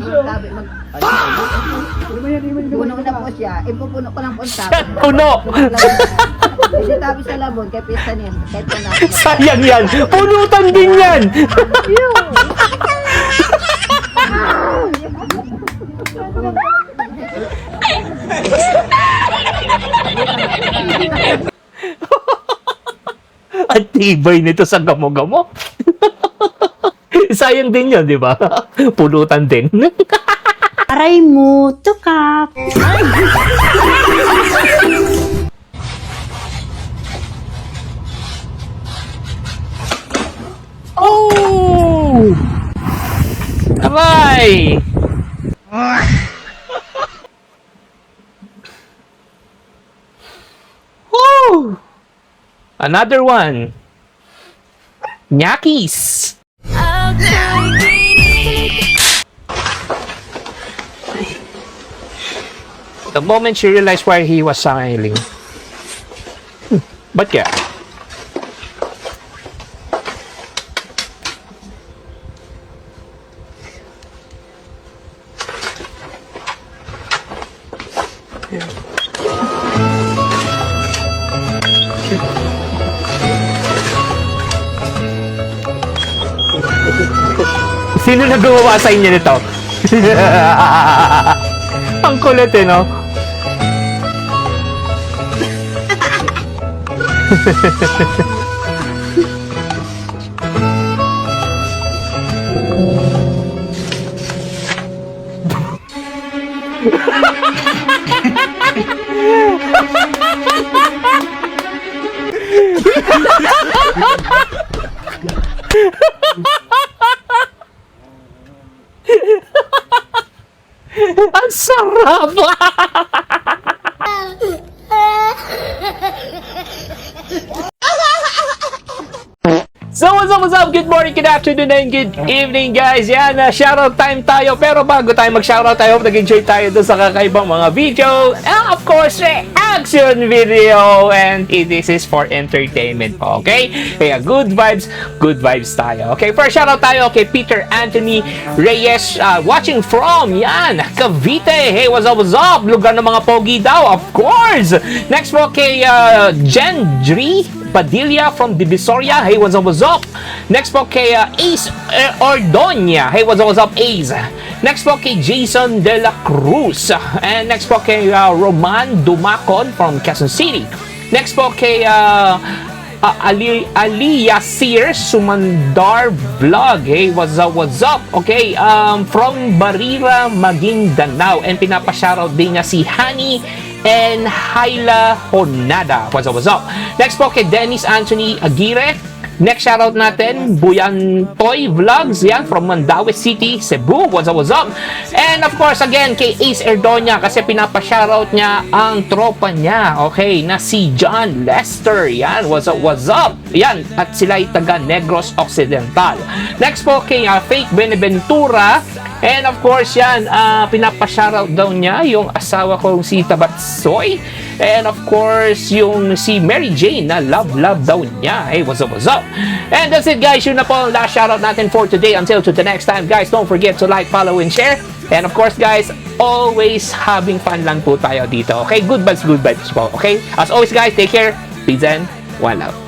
Sabi mag... Puno na po siya. Ipupuno ko lang po sa Puno! Hindi tabi sa labon, kaya pista niyan. Kahit pa na. Sayang yan! Punutan din yan! Ang tibay nito sa gamo-gamo. Sayang din yun, di ba? Pulutan din. Aray mo, tukak. Oh! Aray! Woo! Another one. Nyakis. The moment she realized why he was smiling. Ba't kaya? Sino na gumawa sa inyo nito? Ang kulit eh, no? Ang sarap! So what's up? Good morning, good afternoon, and good evening guys. Yan, shoutout time tayo. Pero bago tayo mag-shoutout tayo, nag-enjoy tayo doon sa kakaibang mga video. And of course, reaction video. And this is for entertainment, okay? Kaya good vibes tayo. Okay, first shoutout tayo kay Peter Anthony Reyes, watching from, yan, Cavite. Hey, what's up? Lugar ng mga pogi daw, of course. Next po kay Gendry Padilla from Divisoria. Hey, what's up? Next po kay Ace Ordonia. Hey, what's up, Ace? Next po kay Jason De La Cruz. And next po kay Roman Dumacon from Quezon City. Next po kay Ali Yasir Sumandar Vlog. Hey, what's up? Okay, from Barira, Maguindanao. And pinapashoutout din niya si Hani and Hyla Honada. What's up? Next po kay Dennis Anthony Aguirre. Next shoutout natin, Buyantoy Vlogs, yan, from Mandaue City, Cebu. What's up? And of course, again, kay Ace Erdonia, kasi pinapa-shoutout niya ang tropa niya, okay, na si John Lester. Yan, what's up? Yan, at sila ay taga Negros Occidental. Next po kay Fake Beneventura. And of course, yan, pinapa-shoutout daw niya yung asawa kong si Tabatsoy. And of course, yung si Mary Jane na love daw niya. Hey, what's up? And that's it, guys. Yun na po ang last shoutout natin for today. Until to the next time, guys, don't forget to like, follow, and share. And of course, guys, always having fun lang po tayo dito. Okay? Good vibes po. Okay? As always, guys, take care. Peace and one love.